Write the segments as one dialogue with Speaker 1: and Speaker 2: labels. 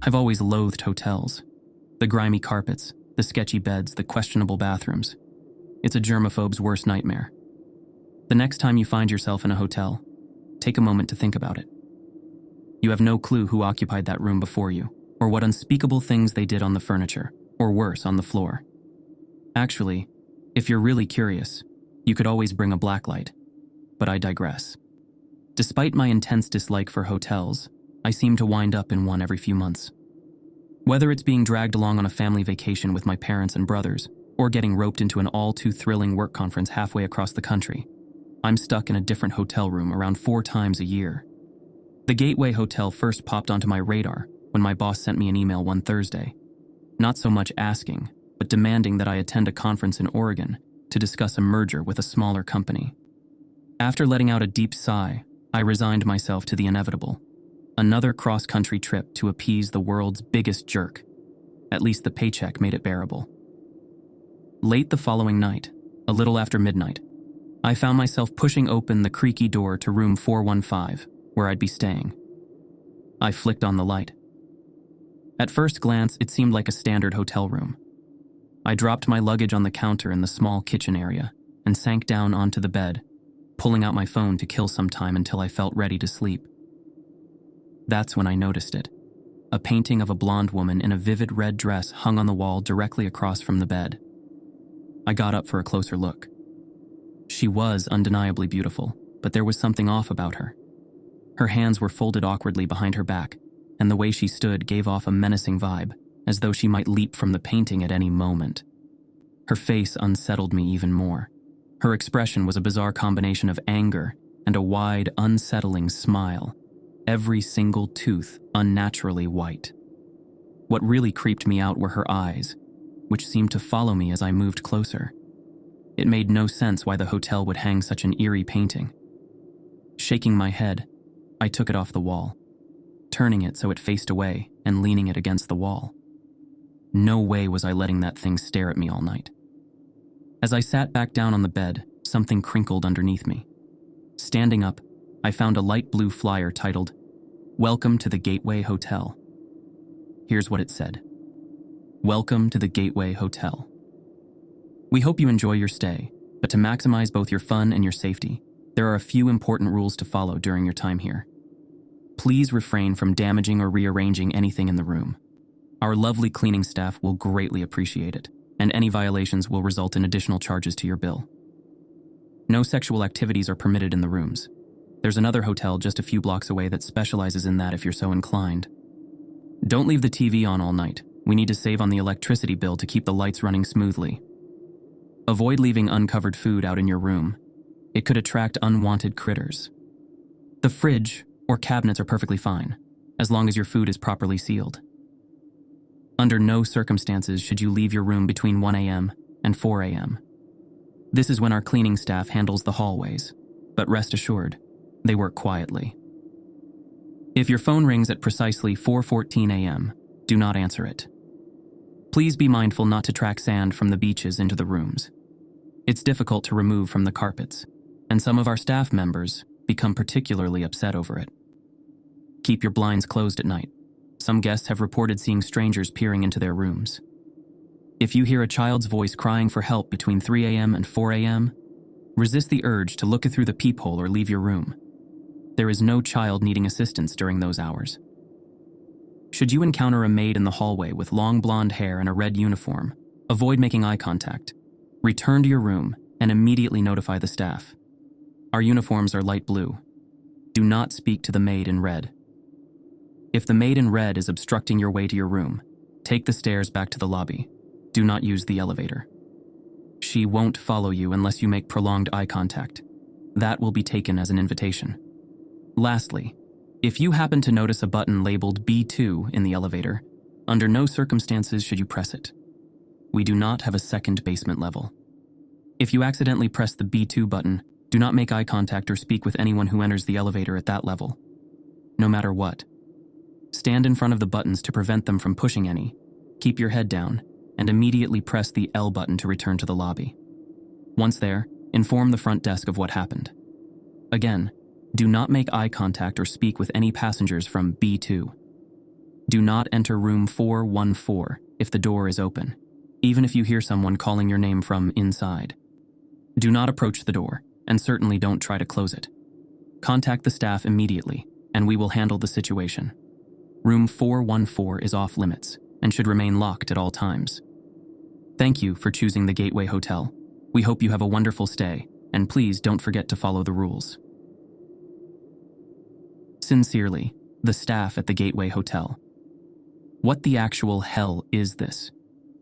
Speaker 1: I've always loathed hotels. The grimy carpets, the sketchy beds, the questionable bathrooms. It's a germaphobe's worst nightmare. The next time you find yourself in a hotel, take a moment to think about it. You have no clue who occupied that room before you, or what unspeakable things they did on the furniture, or worse, on the floor. Actually, if you're really curious, you could always bring a blacklight. But I digress. Despite my intense dislike for hotels, I seem to wind up in one every few months. Whether it's being dragged along on a family vacation with my parents and brothers, or getting roped into an all-too-thrilling work conference halfway across the country, I'm stuck in a different hotel room around 4 times a year. The Gateway Hotel first popped onto my radar when my boss sent me an email one Thursday, not so much asking, but demanding that I attend a conference in Oregon to discuss a merger with a smaller company. After letting out a deep sigh, I resigned myself to the inevitable. Another cross-country trip to appease the world's biggest jerk. At least the paycheck made it bearable. Late the following night, a little after midnight, I found myself pushing open the creaky door to room 415, where I'd be staying. I flicked on the light. At first glance, it seemed like a standard hotel room. I dropped my luggage on the counter in the small kitchen area and sank down onto the bed, pulling out my phone to kill some time until I felt ready to sleep. That's when I noticed it. A painting of a blonde woman in a vivid red dress hung on the wall directly across from the bed. I got up for a closer look. She was undeniably beautiful, but there was something off about her. Her hands were folded awkwardly behind her back, and the way she stood gave off a menacing vibe, as though she might leap from the painting at any moment. Her face unsettled me even more. Her expression was a bizarre combination of anger and a wide, unsettling smile, every single tooth unnaturally white. What really creeped me out were her eyes, which seemed to follow me as I moved closer. It made no sense why the hotel would hang such an eerie painting. Shaking my head, I took it off the wall, turning it so it faced away and leaning it against the wall. No way was I letting that thing stare at me all night. As I sat back down on the bed, something crinkled underneath me. Standing up, I found a light blue flyer titled, "Welcome to the Gateway Hotel." Here's what it said. Welcome to the Gateway Hotel. We hope you enjoy your stay, but to maximize both your fun and your safety, there are a few important rules to follow during your time here. Please refrain from damaging or rearranging anything in the room. Our lovely cleaning staff will greatly appreciate it, and any violations will result in additional charges to your bill. No sexual activities are permitted in the rooms. There's another hotel just a few blocks away that specializes in that if you're so inclined. Don't leave the TV on all night. We need to save on the electricity bill to keep the lights running smoothly. Avoid leaving uncovered food out in your room. It could attract unwanted critters. The fridge or cabinets are perfectly fine, as long as your food is properly sealed. Under no circumstances should you leave your room between 1 a.m. and 4 a.m. This is when our cleaning staff handles the hallways, but rest assured, they work quietly. If your phone rings at precisely 4:14 a.m., do not answer it. Please be mindful not to track sand from the beaches into the rooms. It's difficult to remove from the carpets, and some of our staff members become particularly upset over it. Keep your blinds closed at night. Some guests have reported seeing strangers peering into their rooms. If you hear a child's voice crying for help between 3 a.m. and 4 a.m., resist the urge to look through the peephole or leave your room. There is no child needing assistance during those hours. Should you encounter a maid in the hallway with long blonde hair and a red uniform, avoid making eye contact. Return to your room and immediately notify the staff. Our uniforms are light blue. Do not speak to the maid in red. If the maid in red is obstructing your way to your room, take the stairs back to the lobby. Do not use the elevator. She won't follow you unless you make prolonged eye contact. That will be taken as an invitation. Lastly, if you happen to notice a button labeled B2 in the elevator, under no circumstances should you press it. We do not have a second basement level. If you accidentally press the B2 button, do not make eye contact or speak with anyone who enters the elevator at that level. No matter what. Stand in front of the buttons to prevent them from pushing any, keep your head down, and immediately press the L button to return to the lobby. Once there, inform the front desk of what happened. Again, do not make eye contact or speak with any passengers from B2. Do not enter room 414 if the door is open, even if you hear someone calling your name from inside. Do not approach the door, and certainly don't try to close it. Contact the staff immediately, and we will handle the situation. Room 414 is off limits and should remain locked at all times. Thank you for choosing the Gateway Hotel. We hope you have a wonderful stay, and please don't forget to follow the rules. Sincerely, the staff at the Gateway Hotel. What the actual hell is this?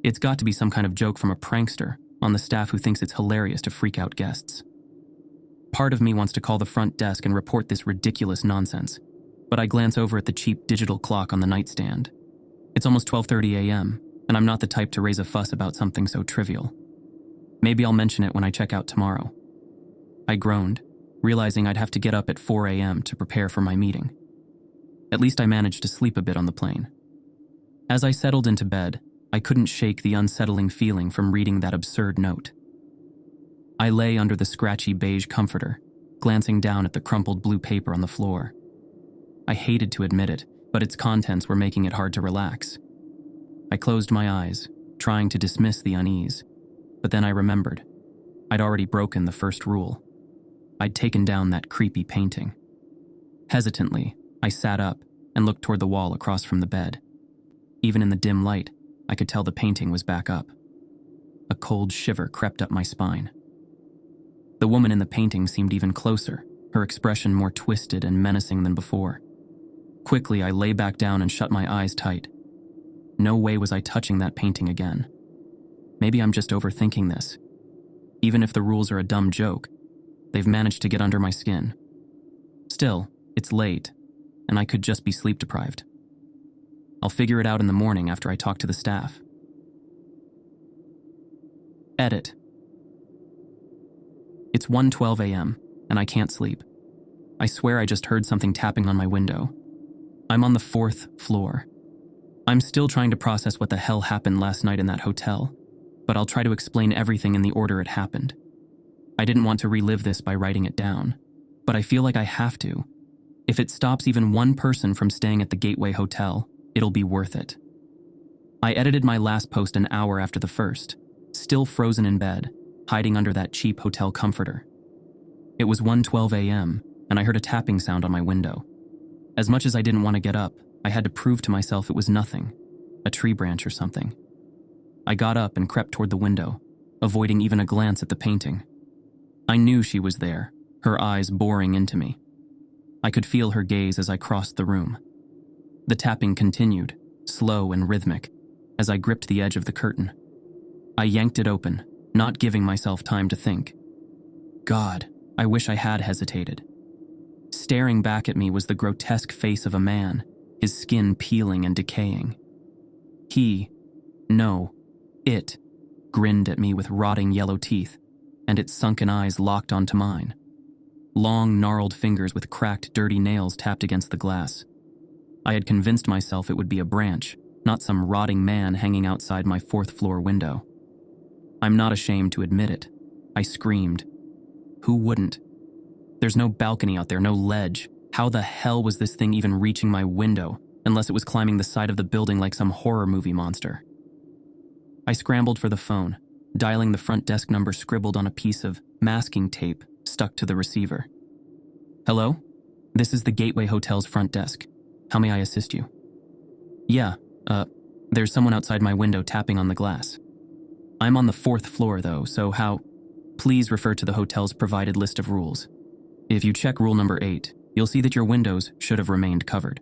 Speaker 1: It's got to be some kind of joke from a prankster on the staff who thinks it's hilarious to freak out guests. Part of me wants to call the front desk and report this ridiculous nonsense, but I glance over at the cheap digital clock on the nightstand. It's almost 12:30 a.m., and I'm not the type to raise a fuss about something so trivial. Maybe I'll mention it when I check out tomorrow. I groaned, realizing I'd have to get up at 4 a.m. to prepare for my meeting. At least I managed to sleep a bit on the plane. As I settled into bed, I couldn't shake the unsettling feeling from reading that absurd note. I lay under the scratchy beige comforter, glancing down at the crumpled blue paper on the floor. I hated to admit it, but its contents were making it hard to relax. I closed my eyes, trying to dismiss the unease, but then I remembered. I'd already broken the first rule. I'd taken down that creepy painting. Hesitantly, I sat up and looked toward the wall across from the bed. Even in the dim light, I could tell the painting was back up. A cold shiver crept up my spine. The woman in the painting seemed even closer, her expression more twisted and menacing than before. Quickly, I lay back down and shut my eyes tight. No way was I touching that painting again. Maybe I'm just overthinking this. Even if the rules are a dumb joke, they've managed to get under my skin. Still, it's late, and I could just be sleep deprived. I'll figure it out in the morning after I talk to the staff. Edit. It's 1:12 a.m., and I can't sleep. I swear I just heard something tapping on my window. I'm on the 4th floor. I'm still trying to process what the hell happened last night in that hotel, but I'll try to explain everything in the order it happened. I didn't want to relive this by writing it down, but I feel like I have to. If it stops even one person from staying at the Gateway Hotel, it'll be worth it. I edited my last post an hour after the first, still frozen in bed, hiding under that cheap hotel comforter. It was 1:12 a.m., and I heard a tapping sound on my window. As much as I didn't want to get up, I had to prove to myself it was nothing, a tree branch or something. I got up and crept toward the window, avoiding even a glance at the painting. I knew she was there, her eyes boring into me. I could feel her gaze as I crossed the room. The tapping continued, slow and rhythmic, as I gripped the edge of the curtain. I yanked it open, not giving myself time to think. God, I wish I had hesitated. Staring back at me was the grotesque face of a man, his skin peeling and decaying. It grinned at me with rotting yellow teeth, and its sunken eyes locked onto mine. Long, gnarled fingers with cracked, dirty nails tapped against the glass. I had convinced myself it would be a branch, not some rotting man hanging outside my 4th floor window. I'm not ashamed to admit it. I screamed. Who wouldn't? There's no balcony out there, no ledge. How the hell was this thing even reaching my window, unless it was climbing the side of the building like some horror movie monster? I scrambled for the phone, dialing the front desk number scribbled on a piece of masking tape stuck to the receiver. Hello? This is the Gateway Hotel's front desk. How may I assist you? Yeah, there's someone outside my window tapping on the glass. I'm on the 4th floor though, so how? Please refer to the hotel's provided list of rules. If you check rule number 8, you'll see that your windows should have remained covered.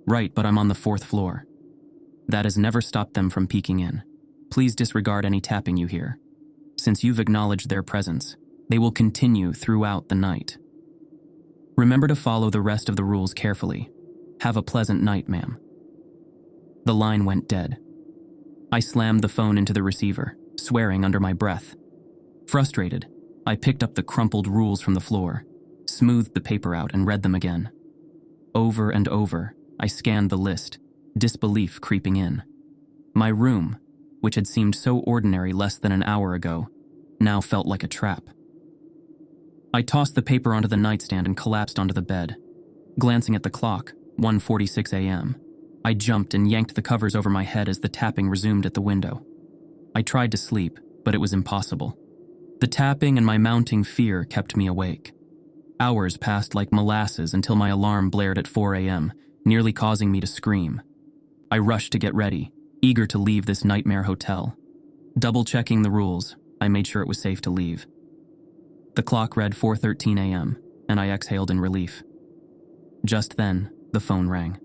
Speaker 1: Right, but I'm on the 4th floor. That has never stopped them from peeking in. Please disregard any tapping you hear. Since you've acknowledged their presence, they will continue throughout the night. Remember to follow the rest of the rules carefully. Have a pleasant night, ma'am. The line went dead. I slammed the phone into the receiver, swearing under my breath. Frustrated, I picked up the crumpled rules from the floor, smoothed the paper out, and read them again. Over and over, I scanned the list, disbelief creeping in. My room, which had seemed so ordinary less than an hour ago, now felt like a trap. I tossed the paper onto the nightstand and collapsed onto the bed. Glancing at the clock, 1:46 a.m., I jumped and yanked the covers over my head as the tapping resumed at the window. I tried to sleep, but it was impossible. The tapping and my mounting fear kept me awake. Hours passed like molasses until my alarm blared at 4 a.m., nearly causing me to scream. I rushed to get ready, eager to leave this nightmare hotel. Double-checking the rules, I made sure it was safe to leave. The clock read 4:13 a.m., and I exhaled in relief. Just then, the phone rang.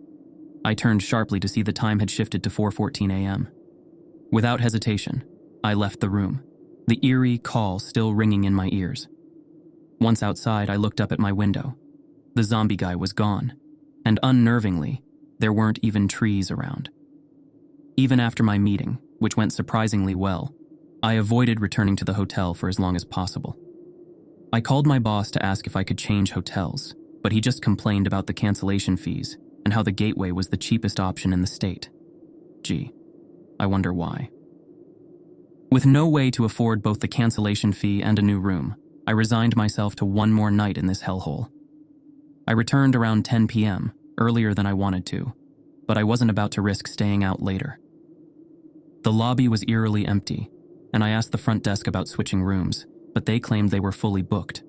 Speaker 1: I turned sharply to see the time had shifted to 4:14 a.m. Without hesitation, I left the room, the eerie call still ringing in my ears. Once outside, I looked up at my window. The zombie guy was gone, and unnervingly, there weren't even trees around. Even after my meeting, which went surprisingly well, I avoided returning to the hotel for as long as possible. I called my boss to ask if I could change hotels, but he just complained about the cancellation fees and how the Gateway was the cheapest option in the state. Gee, I wonder why. With no way to afford both the cancellation fee and a new room, I resigned myself to one more night in this hellhole. I returned around 10 p.m., earlier than I wanted to, but I wasn't about to risk staying out later. The lobby was eerily empty, and I asked the front desk about switching rooms, but they claimed they were fully booked.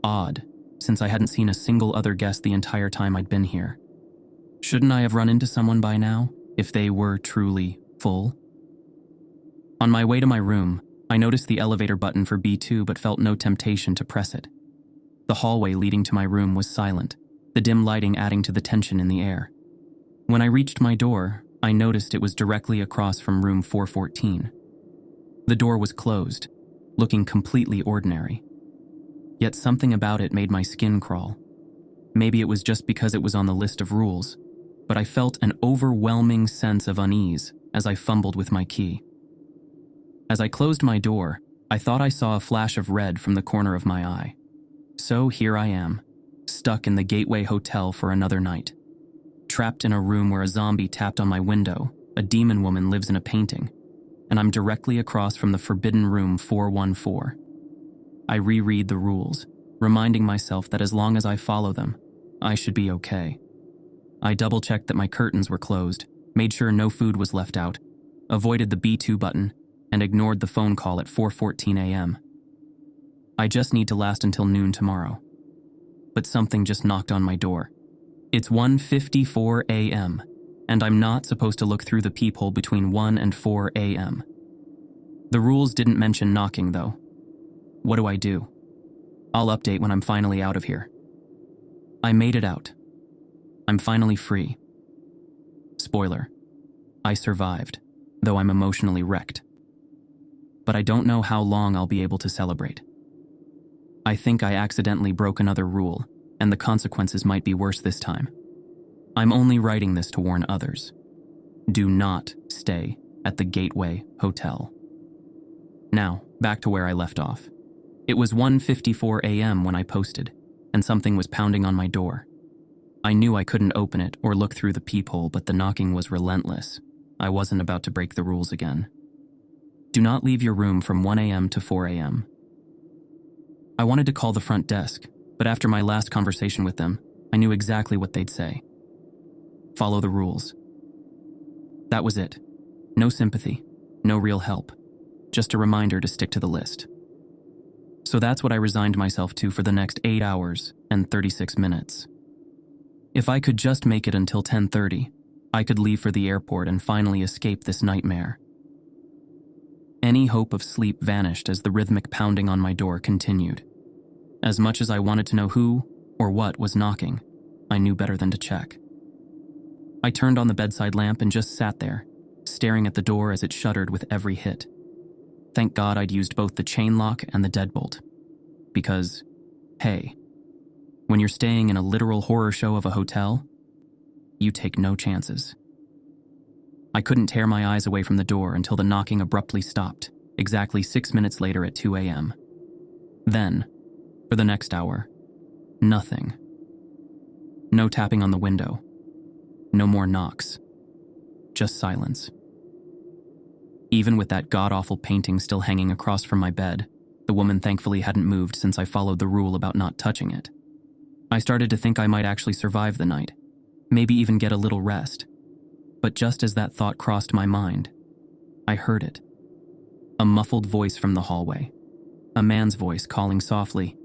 Speaker 1: Odd, since I hadn't seen a single other guest the entire time I'd been here. Shouldn't I have run into someone by now, if they were truly full? On my way to my room, I noticed the elevator button for B2 but felt no temptation to press it. The hallway leading to my room was silent, the dim lighting adding to the tension in the air. When I reached my door, I noticed it was directly across from room 414. The door was closed, looking completely ordinary. Yet something about it made my skin crawl. Maybe it was just because it was on the list of rules, but I felt an overwhelming sense of unease as I fumbled with my key. As I closed my door, I thought I saw a flash of red from the corner of my eye. So here I am, stuck in the Gateway Hotel for another night. Trapped in a room where a zombie tapped on my window, a demon woman lives in a painting, and I'm directly across from the forbidden room 414. I reread the rules, reminding myself that as long as I follow them, I should be okay. I double-checked that my curtains were closed, made sure no food was left out, avoided the B2 button, and ignored the phone call at 4:14 a.m. I just need to last until noon tomorrow. But something just knocked on my door. It's 1:54 a.m., and I'm not supposed to look through the peephole between 1 and 4 a.m. The rules didn't mention knocking, though. What do I do? I'll update when I'm finally out of here. I made it out. I'm finally free. Spoiler, I survived, though I'm emotionally wrecked. But I don't know how long I'll be able to celebrate. I think I accidentally broke another rule, and the consequences might be worse this time. I'm only writing this to warn others. Do not stay at the Gateway Hotel. Now, back to where I left off. It was 1:54 a.m. when I posted, and something was pounding on my door. I knew I couldn't open it or look through the peephole, but the knocking was relentless. I wasn't about to break the rules again. Do not leave your room from 1 a.m. to 4 a.m. I wanted to call the front desk, but after my last conversation with them, I knew exactly what they'd say. Follow the rules. That was it. No sympathy, no real help. Just a reminder to stick to the list. So that's what I resigned myself to for the next 8 hours and 36 minutes. If I could just make it until 10:30, I could leave for the airport and finally escape this nightmare. Any hope of sleep vanished as the rhythmic pounding on my door continued. As much as I wanted to know who or what was knocking, I knew better than to check. I turned on the bedside lamp and just sat there, staring at the door as it shuddered with every hit. Thank God I'd used both the chain lock and the deadbolt. Because, hey, when you're staying in a literal horror show of a hotel, you take no chances. I couldn't tear my eyes away from the door until the knocking abruptly stopped, exactly 6 minutes later at 2 a.m. Then, for the next hour, nothing. No tapping on the window. No more knocks. Just silence. Even with that god-awful painting still hanging across from my bed, the woman thankfully hadn't moved since I followed the rule about not touching it. I started to think I might actually survive the night, maybe even get a little rest, But just as that thought crossed my mind, I heard it. A muffled voice from the hallway. A man's voice calling softly,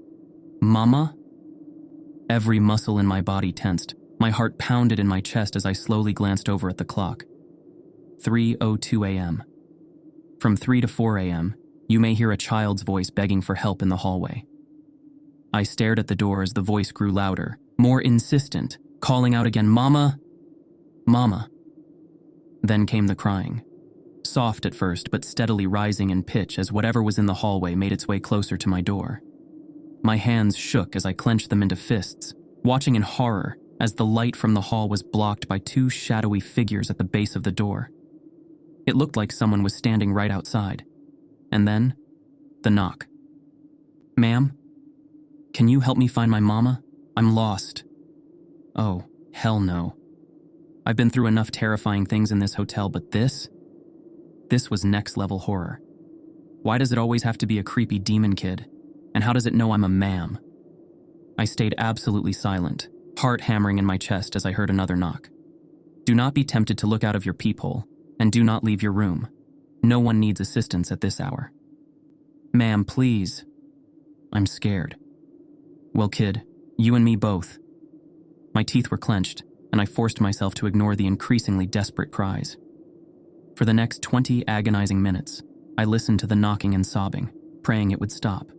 Speaker 1: "Mama?" Every muscle in my body tensed. My heart pounded in my chest as I slowly glanced over at the clock. 3:02 a.m. From 3 to 4 a.m., you may hear a child's voice begging for help in the hallway. I stared at the door as the voice grew louder, more insistent, calling out again, "Mama! Mama!" Then came the crying. Soft at first, but steadily rising in pitch as whatever was in the hallway made its way closer to my door. My hands shook as I clenched them into fists, watching in horror as the light from the hall was blocked by two shadowy figures at the base of the door. It looked like someone was standing right outside. And then, the knock. "Ma'am? Can you help me find my mama? I'm lost." Oh, hell no. I've been through enough terrifying things in this hotel, but this was next-level horror. Why does it always have to be a creepy demon kid? And how does it know I'm a ma'am? I stayed absolutely silent, heart hammering in my chest as I heard another knock. Do not be tempted to look out of your peephole, and do not leave your room. No one needs assistance at this hour. "Ma'am, please." I'm scared. "Well, kid, you and me both." My teeth were clenched, and I forced myself to ignore the increasingly desperate cries. For the next 20 agonizing minutes, I listened to the knocking and sobbing, praying it would stop.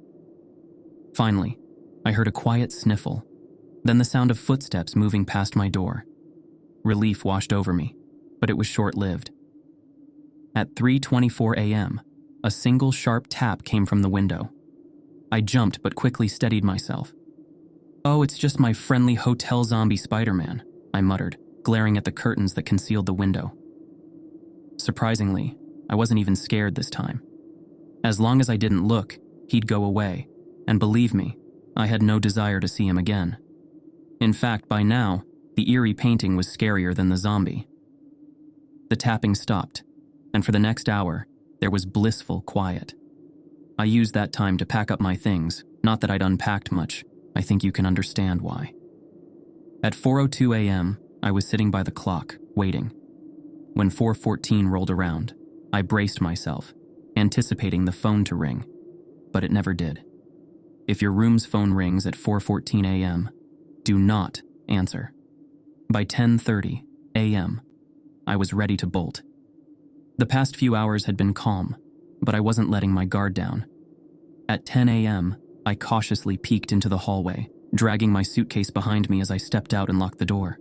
Speaker 1: Finally, I heard a quiet sniffle, then the sound of footsteps moving past my door. Relief washed over me, but it was short-lived. At 3:24 a.m., a single sharp tap came from the window. I jumped but quickly steadied myself. "Oh, it's just my friendly hotel zombie Spider-Man," I muttered, glaring at the curtains that concealed the window. Surprisingly, I wasn't even scared this time. As long as I didn't look, he'd go away, and believe me, I had no desire to see him again. In fact, by now, the eerie painting was scarier than the zombie. The tapping stopped, and for the next hour, there was blissful quiet. I used that time to pack up my things, not that I'd unpacked much. I think you can understand why. At 4:02 a.m., I was sitting by the clock, waiting. When 4:14 rolled around, I braced myself, anticipating the phone to ring, but it never did. If your room's phone rings at 4:14 a.m., do not answer. By 10:30 a.m., I was ready to bolt. The past few hours had been calm, but I wasn't letting my guard down. At 10 a.m., I cautiously peeked into the hallway, dragging my suitcase behind me as I stepped out and locked the door.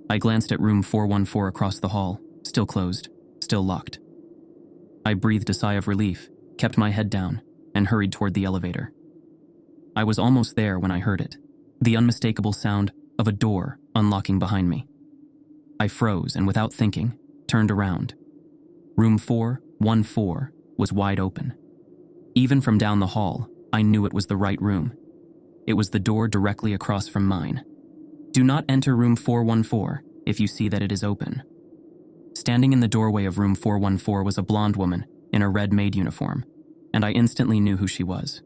Speaker 1: I glanced at room 414 across the hall, still closed, still locked. I breathed a sigh of relief, kept my head down, and hurried toward the elevator. I was almost there when I heard it, the unmistakable sound of a door unlocking behind me. I froze and, without thinking, turned around. Room 414 was wide open. Even from down the hall, I knew it was the right room. It was the door directly across from mine. Do not enter room 414 if you see that it is open. Standing in the doorway of room 414 was a blonde woman in a red maid uniform, and I instantly knew who she was.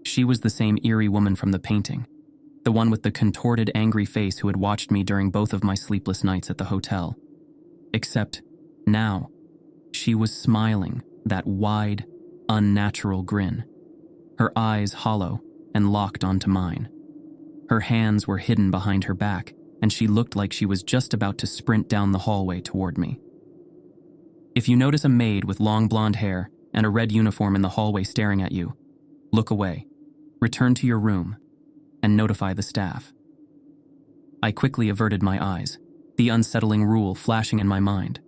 Speaker 1: She was the same eerie woman from the painting, the one with the contorted, angry face who had watched me during both of my sleepless nights at the hotel. Except, now, she was smiling, that wide, unnatural grin. Her eyes hollow and locked onto mine. Her hands were hidden behind her back, and she looked like she was just about to sprint down the hallway toward me. If you notice a maid with long blonde hair and a red uniform in the hallway staring at you, look away, return to your room, and notify the staff. I quickly averted my eyes, the unsettling rule flashing in my mind.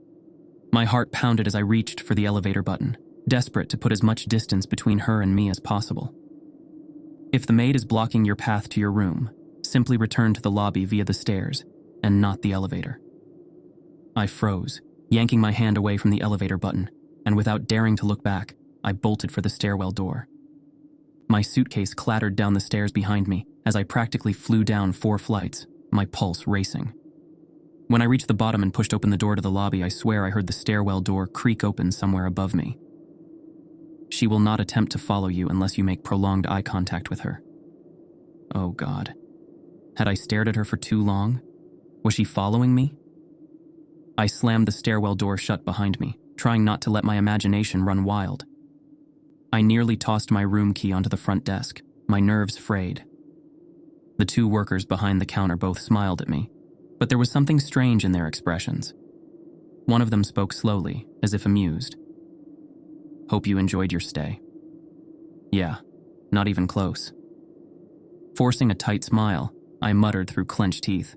Speaker 1: My heart pounded as I reached for the elevator button, desperate to put as much distance between her and me as possible. If the maid is blocking your path to your room, simply return to the lobby via the stairs and not the elevator. I froze, yanking my hand away from the elevator button, and without daring to look back, I bolted for the stairwell door. My suitcase clattered down the stairs behind me as I practically flew down 4 flights, my pulse racing. When I reached the bottom and pushed open the door to the lobby, I swear I heard the stairwell door creak open somewhere above me. She will not attempt to follow you unless you make prolonged eye contact with her. Oh God. Had I stared at her for too long? Was she following me? I slammed the stairwell door shut behind me, trying not to let my imagination run wild. I nearly tossed my room key onto the front desk, my nerves frayed. The two workers behind the counter both smiled at me, but there was something strange in their expressions. One of them spoke slowly, as if amused. "Hope you enjoyed your stay." "Yeah, not even close." Forcing a tight smile, I muttered through clenched teeth.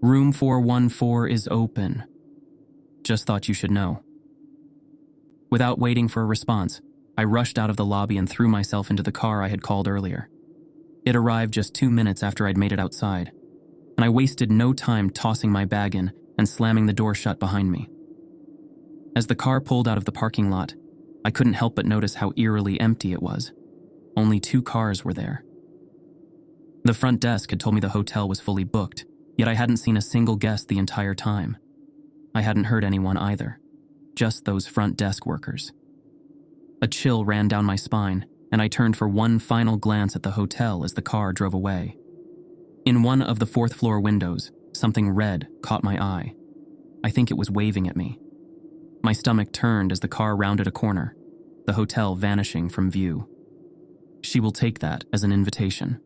Speaker 1: "Room 414 is open. Just thought you should know." Without waiting for a response, I rushed out of the lobby and threw myself into the car I had called earlier. It arrived just 2 minutes after I'd made it outside, and I wasted no time tossing my bag in and slamming the door shut behind me. As the car pulled out of the parking lot, I couldn't help but notice how eerily empty it was. Only 2 cars were there. The front desk had told me the hotel was fully booked, yet I hadn't seen a single guest the entire time. I hadn't heard anyone either, just those front desk workers. A chill ran down my spine, and I turned for one final glance at the hotel as the car drove away. In one of the 4th-floor windows, something red caught my eye. I think it was waving at me. My stomach turned as the car rounded a corner, the hotel vanishing from view. She will take that as an invitation.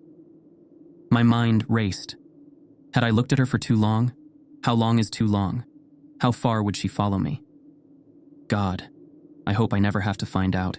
Speaker 1: My mind raced. Had I looked at her for too long? How long is too long? How far would she follow me? God, I hope I never have to find out.